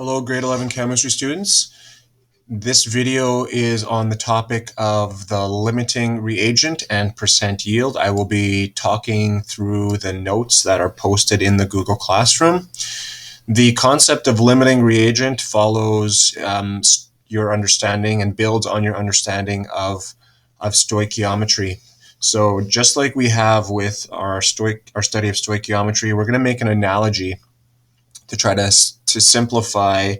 Hello, grade 11 chemistry students. This video is on the topic of the limiting reagent and percent yield. I will be talking through the notes that are posted in the Google Classroom. The concept of limiting reagent follows your understanding and builds on your understanding of stoichiometry. So just like we have with our study of stoichiometry, we're going to make an analogy to try to simplify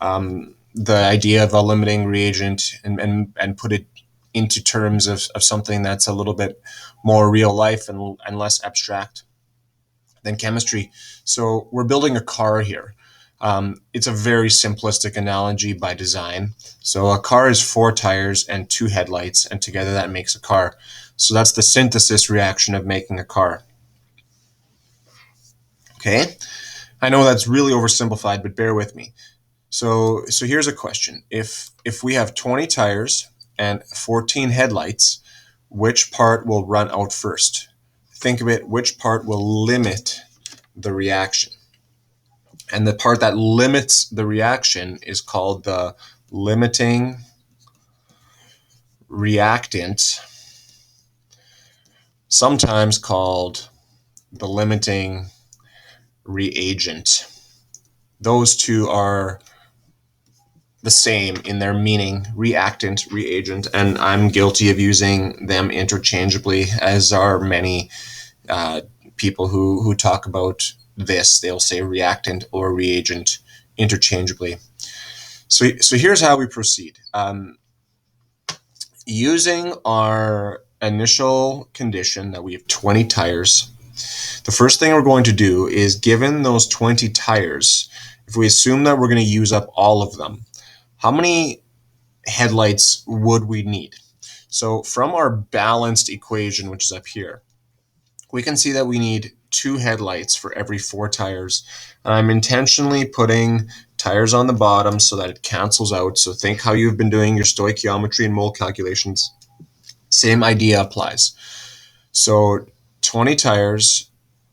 the idea of a limiting reagent and put it into terms of something that's a little bit more real life and less abstract than chemistry. So we're building a car here. It's a very simplistic analogy by design. So a car is 4 tires and 2 headlights, and together that makes a car. So that's the synthesis reaction of making a car. Okay? I know that's really oversimplified, but bear with me. So here's a question. If we have 20 tires and 14 headlights, which part will run out first? Think of it, which part will limit the reaction? And the part that limits the reaction is called the limiting reactant, sometimes called the limiting reagent. Those two are the same in their meaning, reactant, reagent, and I'm guilty of using them interchangeably, as are many people who talk about this. They'll say reactant or reagent interchangeably. So here's how we proceed. Using our initial condition that we have 20 tires, the first thing we're going to do is, given those 20 tires, if we assume that we're going to use up all of them, how many headlights would we need? So from our balanced equation, which is up here, we can see that we need 2 headlights for every 4 tires. And I'm intentionally putting tires on the bottom so that it cancels out. So think how you've been doing your stoichiometry and mole calculations. Same idea applies. So 20 tires,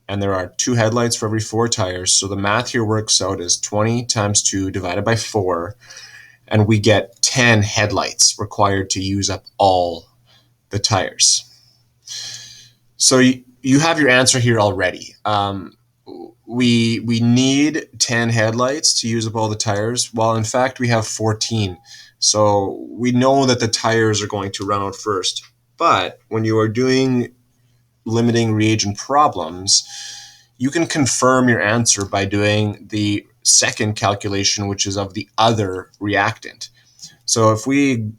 and there are 2 headlights for every 4 tires. So the math here works out as 20 times 2 divided by 4. And we get 10 headlights required to use up all the tires. So you have your answer here already. We need 10 headlights to use up all the tires, while in fact we have 14. So we know that the tires are going to run out first. But when you are doing limiting reagent problems, you can confirm your answer by doing the second calculation, which is of the other reactant. So if we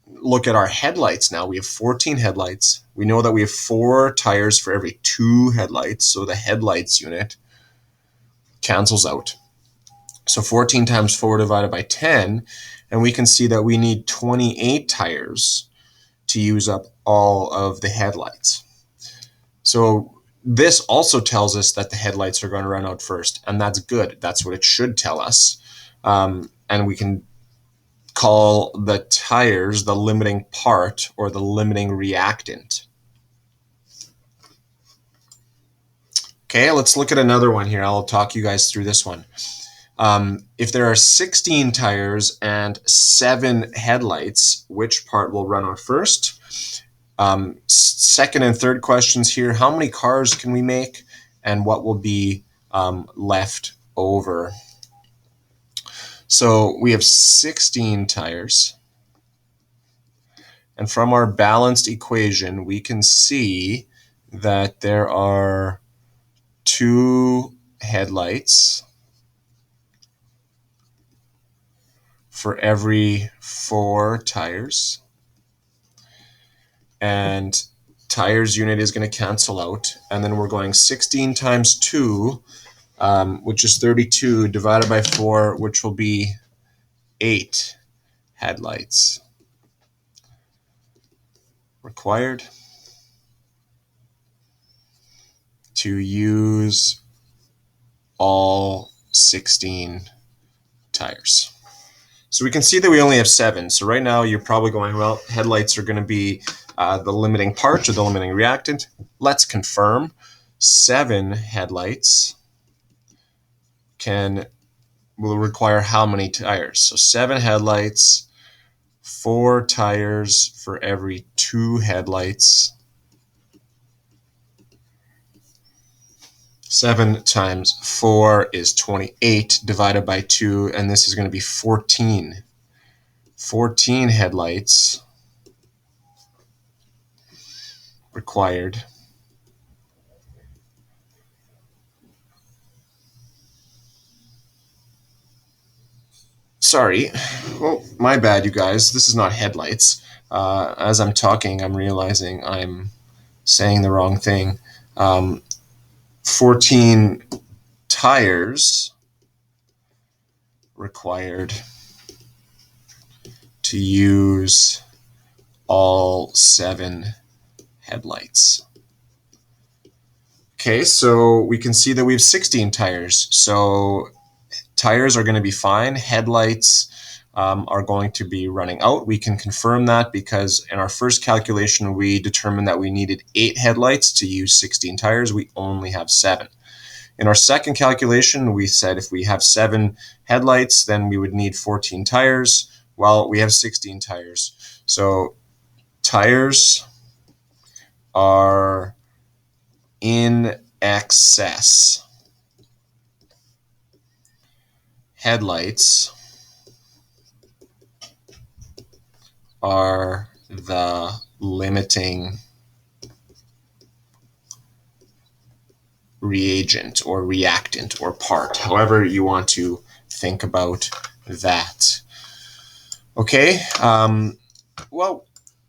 look at our headlights now, we have 14 headlights. We know that we have 4 tires for every 2 headlights, so the headlights unit cancels out. So 14 times 4 divided by 10, and we can see that we need 28 tires to use up all of the headlights. So this also tells us that the headlights are going to run out first, and that's good. That's what it should tell us. And we can call the tires the limiting part or the limiting reactant. Okay, let's look at another one here. I'll talk you guys through this one. If there are 16 tires and 7 headlights, which part will run out first? Second and third questions here. How many cars can we make, and what will be left over? So we have 16 tires. And from our balanced equation, we can see that there are 2 headlights for every 4 tires. And tires unit is going to cancel out. And then we're going 16 times 2, which is 32, divided by 4, which will be 8 headlights required to use all 16 tires. So we can see that we only have 7. So right now you're probably going, well, headlights are going to be the limiting part or the limiting reactant. Let's confirm. 7 headlights can will require how many tires? So 7 headlights, 4 tires for every 2 headlights. 7 times 4 is 28 divided by 2, and this is going to be 14. 14 headlights required. Sorry. Oh, my bad, you guys. This is not headlights. As I'm talking, I'm realizing I'm saying the wrong thing. 14 tires required to use all 7 headlights. Okay, so we can see that we have 16 tires. So tires are going to be fine. Headlights are going to be running out. We can confirm that because in our first calculation, we determined that we needed 8 headlights to use 16 tires. We only have 7. In our second calculation, we said if we have 7 headlights, then we would need 14 tires. Well, we have 16 tires. So tires are in excess. Headlights are the limiting reagent or reactant or part, however you want to think about that. Okay, well,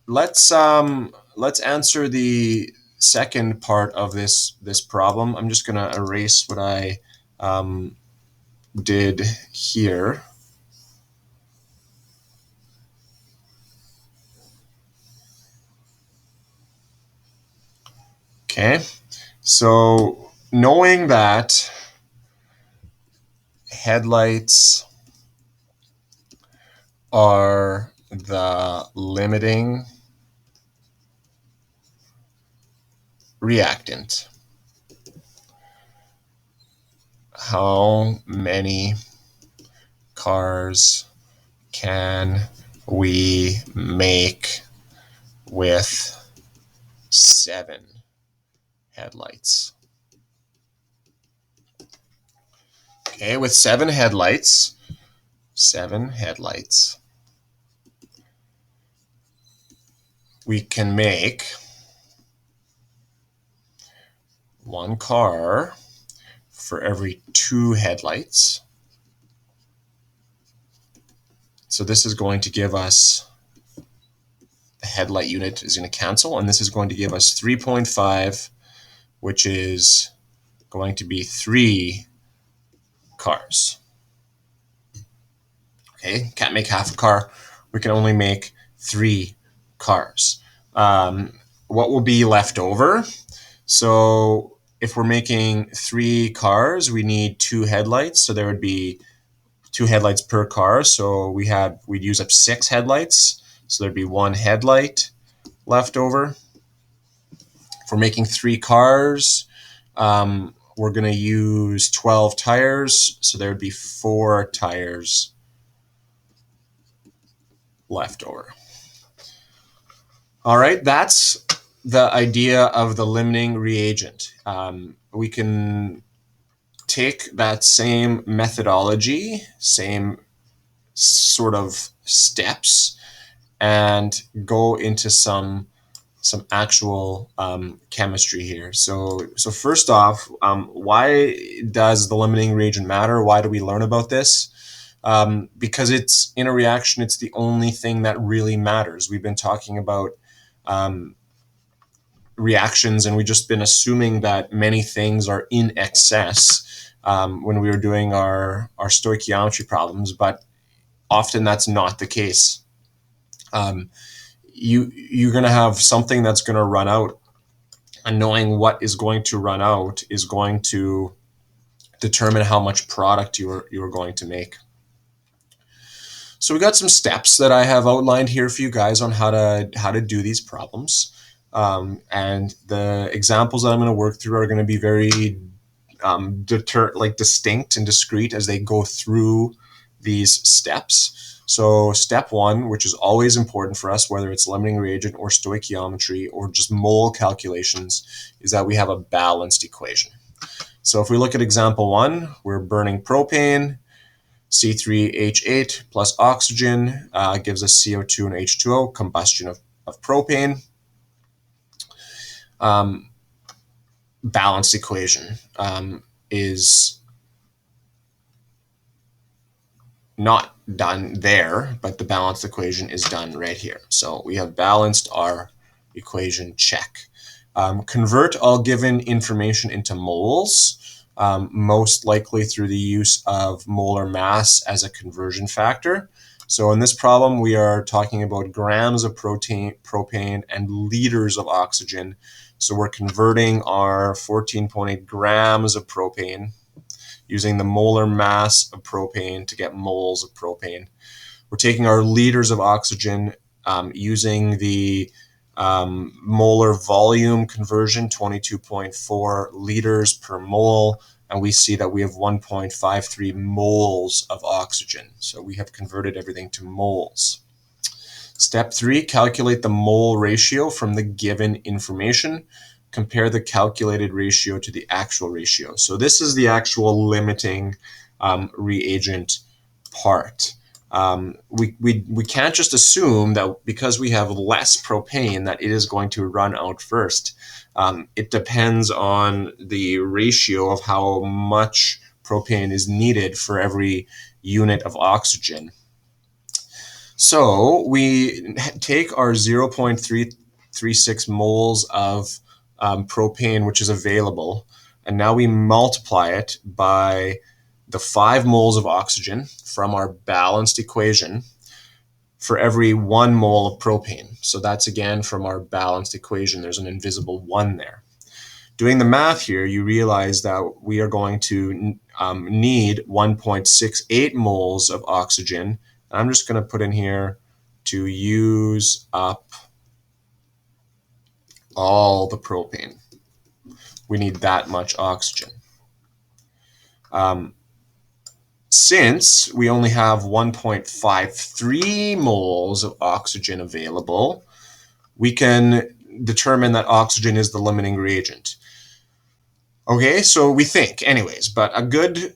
let's answer the second part of this problem. I'm just going to erase what I did here. Okay, so knowing that headlights are the limiting reactant, how many cars can we make with 7 headlights? Okay, with 7 headlights, we can make 1 car for every 2 headlights. So this is going to give us, the headlight unit is going to cancel, and this is going to give us 3.5, which is going to be 3 cars. Okay, can't make half a car. We can only make 3 cars. What will be left over? So if we're making 3 cars, we need 2 headlights. So there would be 2 headlights per car. So we'd use up 6 headlights. So there'd be 1 headlight left over. If we're making 3 cars, we're going to use 12 tires. So there would be 4 tires left over. All right, that's the idea of the limiting reagent. We can take that same methodology, same sort of steps, and go into some actual chemistry here. So first off, why does the limiting reagent matter? Why do we learn about this? Because it's in a reaction, it's the only thing that really matters. We've been talking about reactions, and we've just been assuming that many things are in excess when we were doing our stoichiometry problems, but often that's not the case. You're going to have something that's going to run out, and knowing what is going to run out is going to determine how much product you are going to make. So we got some steps that I have outlined here for you guys on how to do these problems. And the examples that I'm going to work through are going to be very distinct and discrete as they go through these steps. So step one, which is always important for us, whether it's limiting reagent or stoichiometry or just mole calculations, is that we have a balanced equation. So if we look at example one, we're burning propane, C3H8 plus oxygen gives us CO2 and H2O, combustion of propane. Balanced equation is not done there, but the balanced equation is done right here. So we have balanced our equation, check. Convert all given information into moles, most likely through the use of molar mass as a conversion factor. So in this problem, we are talking about grams of propane and liters of oxygen. So we're converting our 14.8 grams of propane using the molar mass of propane to get moles of propane. We're taking our liters of oxygen using the molar volume conversion, 22.4 liters per mole, and we see that we have 1.53 moles of oxygen. So we have converted everything to moles. Step 3, calculate the mole ratio from the given information. Compare the calculated ratio to the actual ratio. So this is the actual limiting reagent part. We can't just assume that because we have less propane that it is going to run out first. It depends on the ratio of how much propane is needed for every unit of oxygen. So we take our 0.336 moles of propane, which is available, and now we multiply it by the 5 moles of oxygen from our balanced equation for every 1 mole of propane. So that's again from our balanced equation. There's an invisible 1 there. Doing the math here, you realize that we are going to need 1.68 moles of oxygen. I'm just going to put in here to use up all the propane. We need that much oxygen. Since we only have 1.53 moles of oxygen available, we can determine that oxygen is the limiting reagent. Okay, so we think anyways, but a good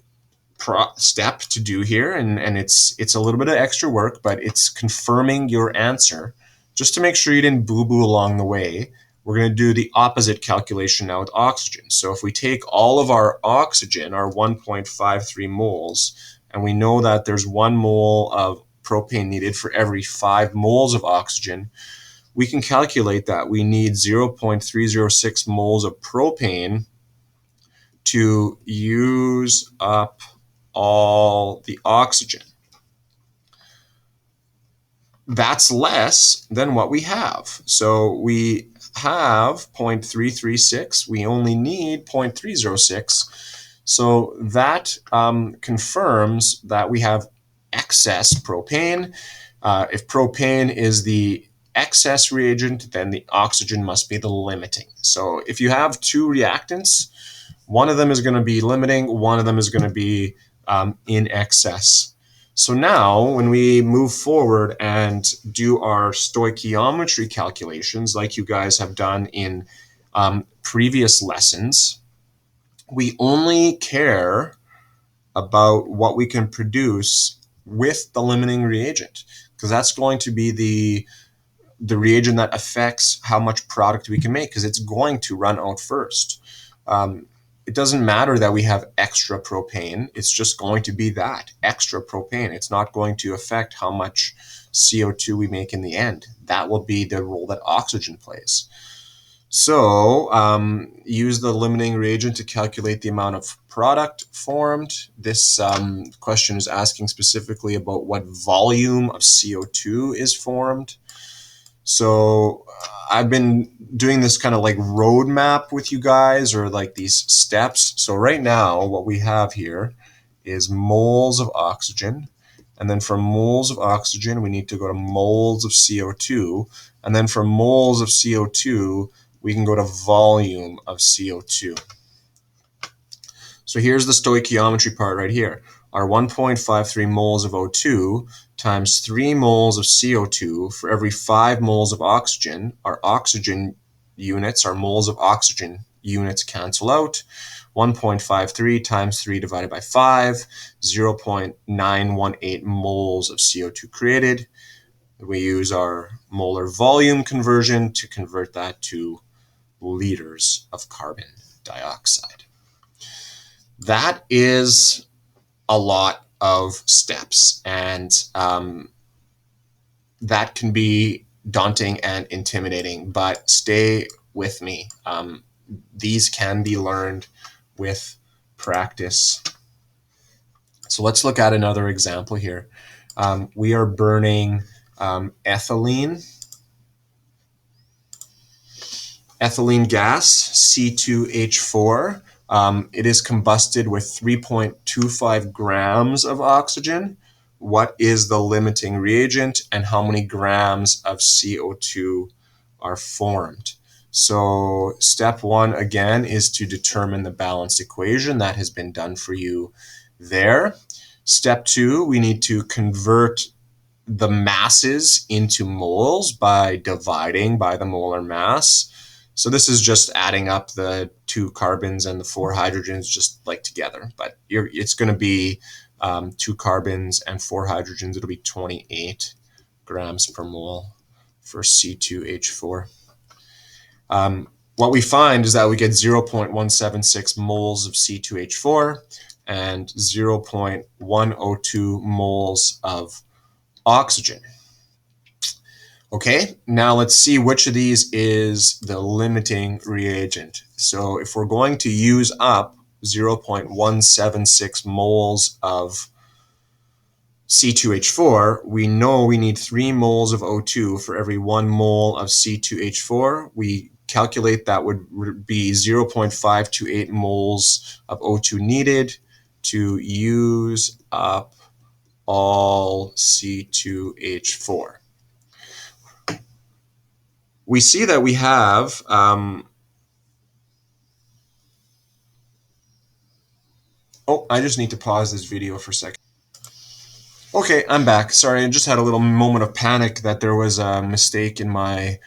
step to do here, and it's a little bit of extra work, but it's confirming your answer. Just to make sure you didn't boo-boo along the way, we're going to do the opposite calculation now with oxygen. So if we take all of our oxygen, our 1.53 moles, and we know that there's 1 mole of propane needed for every 5 moles of oxygen, we can calculate that we need 0.306 moles of propane to use up all the oxygen. That's less than what we have. So we have 0.336. We only need 0.306. So that confirms that we have excess propane. If propane is the excess reagent, then the oxygen must be the limiting. So if you have 2 reactants, one of them is going to be limiting, one of them is going to be in excess. So now when we move forward and do our stoichiometry calculations, like you guys have done in previous lessons, we only care about what we can produce with the limiting reagent, because that's going to be the reagent that affects how much product we can make, because it's going to run out first. It doesn't matter that we have extra propane. It's just going to be that, extra propane. It's not going to affect how much CO2 we make in the end. That will be the role that oxygen plays. So use the limiting reagent to calculate the amount of product formed. This question is asking specifically about what volume of CO2 is formed. So I've been doing this kind of like roadmap with you guys, or like these steps. So right now what we have here is moles of oxygen. And then from moles of oxygen, we need to go to moles of CO2. And then from moles of CO2, we can go to volume of CO2. So here's the stoichiometry part right here. Our 1.53 moles of O2 times 3 moles of CO2 for every 5 moles of oxygen. Our oxygen units, our moles of oxygen units cancel out. 1.53 times 3 divided by 5, 0.918 moles of CO2 created. We use our molar volume conversion to convert that to liters of carbon dioxide. That is a lot of steps, and that can be daunting and intimidating, but stay with me. These can be learned with practice. So let's look at another example here. We are burning ethylene gas, C2H4. It is combusted with 3.25 grams of oxygen. What is the limiting reagent, and how many grams of CO2 are formed? So step one, again, is to determine the balanced equation. That has been done for you there. Step two, we need to convert the masses into moles by dividing by the molar mass. So this is just adding up the 2 carbons and the 4 hydrogens just like together, but it's going to be 2 carbons and 4 hydrogens. It'll be 28 grams per mole for C2H4. What we find is that we get 0.176 moles of C2H4 and 0.102 moles of oxygen. Okay, now let's see which of these is the limiting reagent. So if we're going to use up 0.176 moles of C2H4, we know we need 3 moles of O2 for every 1 mole of C2H4. We calculate that would be 0.528 moles of O2 needed to use up all C2H4. We see that we have I just need to pause this video for a second. Okay, I'm back. Sorry, I just had a little moment of panic that there was a mistake in my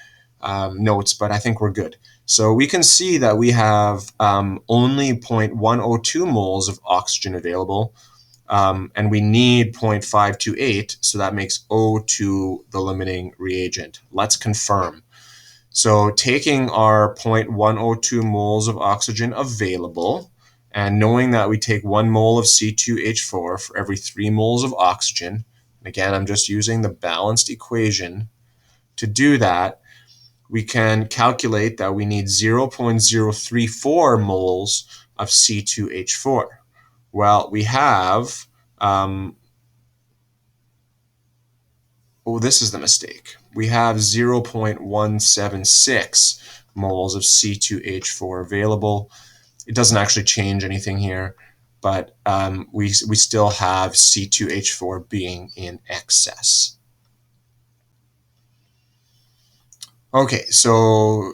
notes, but I think we're good. So we can see that we have only 0.102 moles of oxygen available, and we need 0.528, so that makes O2 the limiting reagent. Let's confirm. So taking our 0.102 moles of oxygen available, and knowing that we take 1 mole of C2H4 for every 3 moles of oxygen, and again, I'm just using the balanced equation to do that, we can calculate that we need 0.034 moles of C2H4. Well, we have, this is the mistake. We have 0.176 moles of C2H4 available. It doesn't actually change anything here, but we still have C2H4 being in excess. Okay, so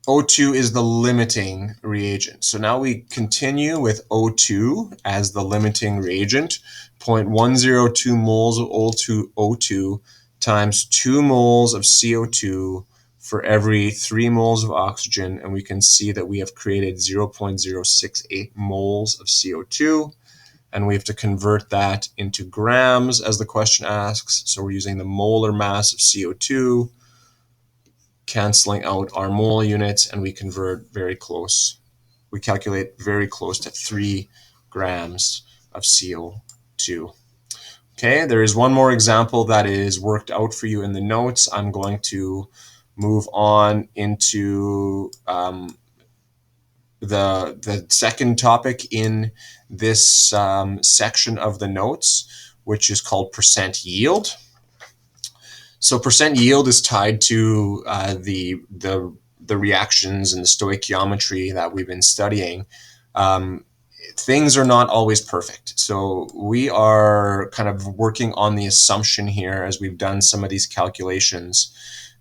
O2 is the limiting reagent. So now we continue with O2 as the limiting reagent. 0.102 moles of O2 times 2 moles of CO2 for every 3 moles of oxygen, and we can see that we have created 0.068 moles of CO2, and we have to convert that into grams as the question asks. So we're using the molar mass of CO2, canceling out our mole units, and we convert very close. We calculate very close to 3 grams of CO2. Okay, there is one more example that is worked out for you in the notes. I'm going to move on into the second topic in this section of the notes, which is called percent yield. So percent yield is tied to the reactions and the stoichiometry that we've been studying. Things are not always perfect. So we are kind of working on the assumption here as we've done some of these calculations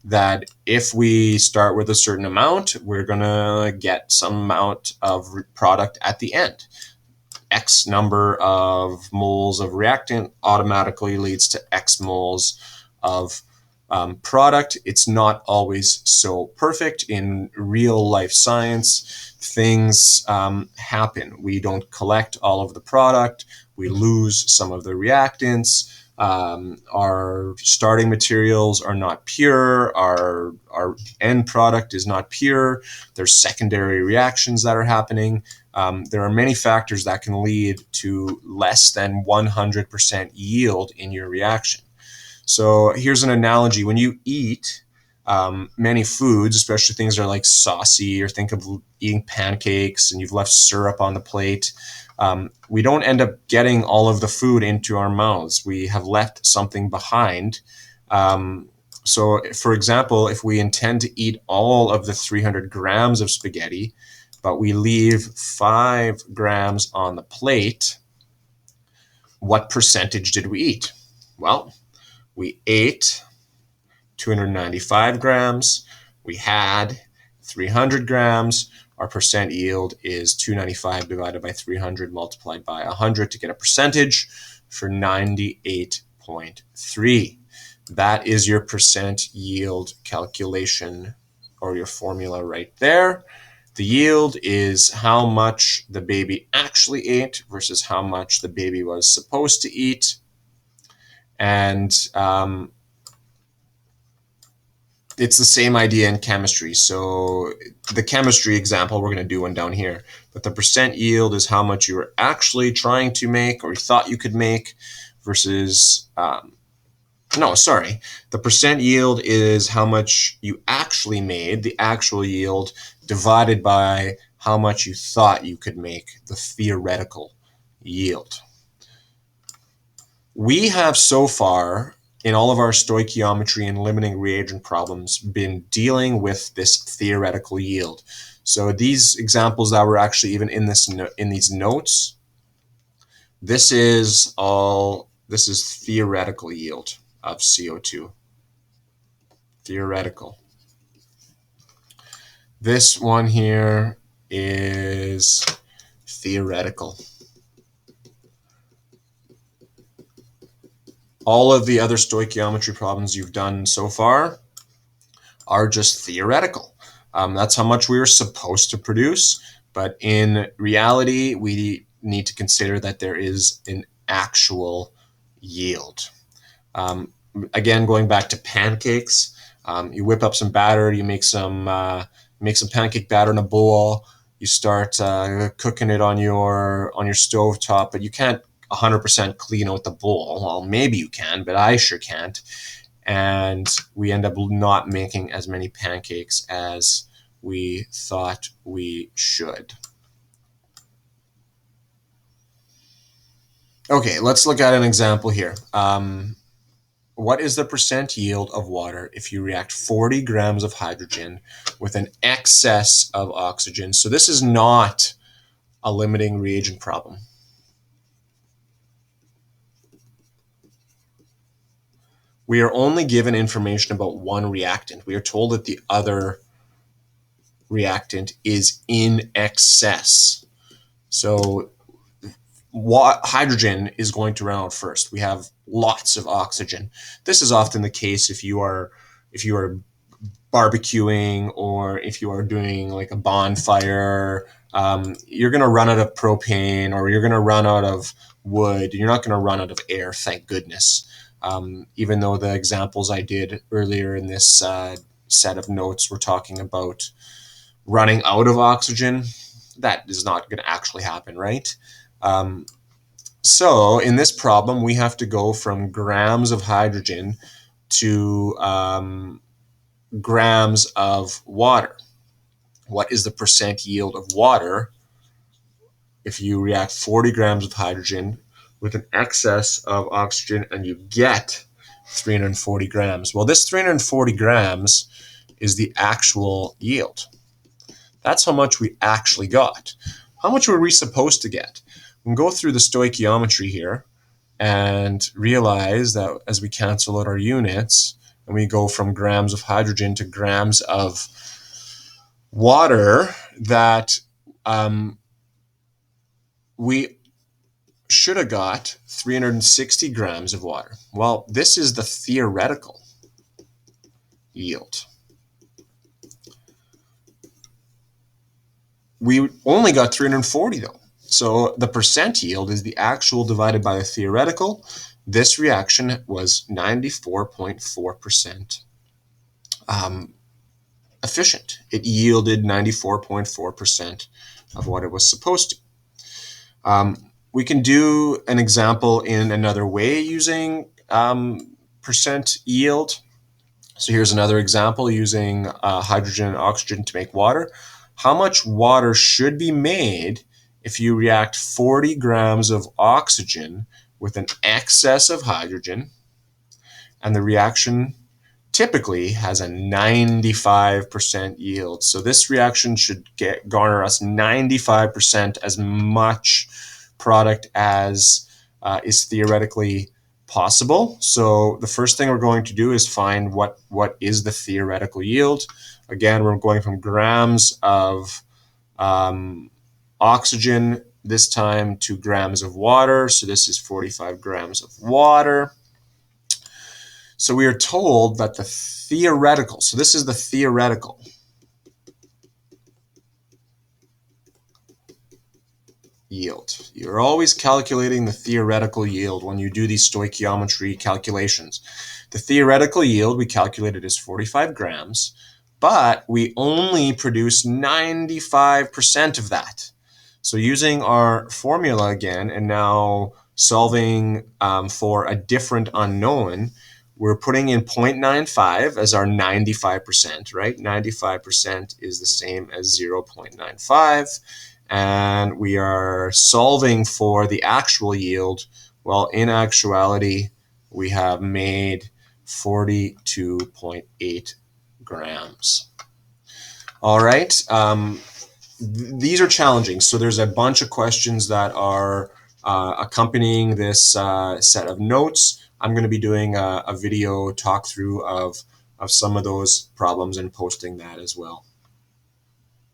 that if we start with a certain amount, we're going to get some amount of product at the end. X number of moles of reactant automatically leads to X moles of product. It's not always so perfect. In real life science, things happen. We don't collect all of the product. We lose some of the reactants. Our starting materials are not pure. Our end product is not pure. There's secondary reactions that are happening. There are many factors that can lead to less than 100% yield in your reaction. So here's an analogy. When you eat many foods, especially things that are like saucy, or think of eating pancakes and you've left syrup on the plate, we don't end up getting all of the food into our mouths. We have left something behind. So for example, if we intend to eat all of the 300 grams of spaghetti, but we leave 5 grams on the plate, what percentage did we eat? Well, we ate 295 grams. We had 300 grams. Our percent yield is 295 divided by 300 multiplied by 100 to get a percentage for 98.3. That is your percent yield calculation, or your formula right there. The yield is how much the baby actually ate versus how much the baby was supposed to eat. And it's the same idea in chemistry. So the chemistry example, we're going to do one down here. But the percent yield is how much you were actually trying to make, or you thought you could make, versus the percent yield is how much you actually made, the actual yield, divided by how much you thought you could make, the theoretical yield. We have so far, in all of our stoichiometry and limiting reagent problems, been dealing with this theoretical yield. So these examples that were actually even in these notes, this is theoretical yield of CO2. Theoretical. This one here is theoretical. All of the other stoichiometry problems you've done so far are just theoretical. That's how much we were supposed to produce, but in reality, we need to consider that there is an actual yield. Again, going back to pancakes, you whip up some batter, you make some pancake batter in a bowl, you start cooking it on your stove top, but you can't 100% clean out the bowl. Well, maybe you can, but I sure can't. And we end up not making as many pancakes as we thought we should. Okay, let's look at an example here. What is the percent yield of water if you react 40 grams of hydrogen with an excess of oxygen? So this is not a limiting reagent problem. We are only given information about one reactant. We are told that the other reactant is in excess. So hydrogen is going to run out first. We have lots of oxygen. This is often the case if you are barbecuing, or if you are doing like a bonfire. You're going to run out of propane, or you're going to run out of wood. You're not going to run out of air, thank goodness. Even though the examples I did earlier in this set of notes were talking about running out of oxygen, that is not going to actually happen, right? So in this problem, we have to go from grams of hydrogen to grams of water. What is the percent yield of water if you react 40 grams of hydrogen with an excess of oxygen and you get 340 grams? Well, this 340 grams is the actual yield. That's how much we actually got. How much were we supposed to get? We can go through the stoichiometry here and realize that as we cancel out our units, and we go from grams of hydrogen to grams of water, that we should have got 360 grams of water. Well, this is the theoretical yield. We only got 340 though. So the percent yield is the actual divided by the theoretical. This reaction was 94.4% efficient. It yielded 94.4% of what it was supposed to. We can do an example in another way using percent yield. So here's another example using hydrogen and oxygen to make water. How much water should be made if you react 40 grams of oxygen with an excess of hydrogen, and the reaction typically has a 95% yield. So this reaction should garner us 95% as much product as is theoretically possible. So the first thing we're going to do is find what is the theoretical yield. Again, we're going from grams of oxygen this time to grams of water. So this is 45 grams of water. So we are told that the theoretical, so this is the theoretical yield. You're always calculating the theoretical yield when you do these stoichiometry calculations. The theoretical yield we calculated is 45 grams, but we only produce 95% of that. So using our formula again, and now solving for a different unknown, we're putting in 0.95 as our 95%, right? 95% is the same as 0.95. And we are solving for the actual yield. Well, in actuality, we have made 42.8 grams. All right. These are challenging. So there's a bunch of questions that are accompanying this set of notes. I'm going to be doing a video talk through of some of those problems and posting that as well.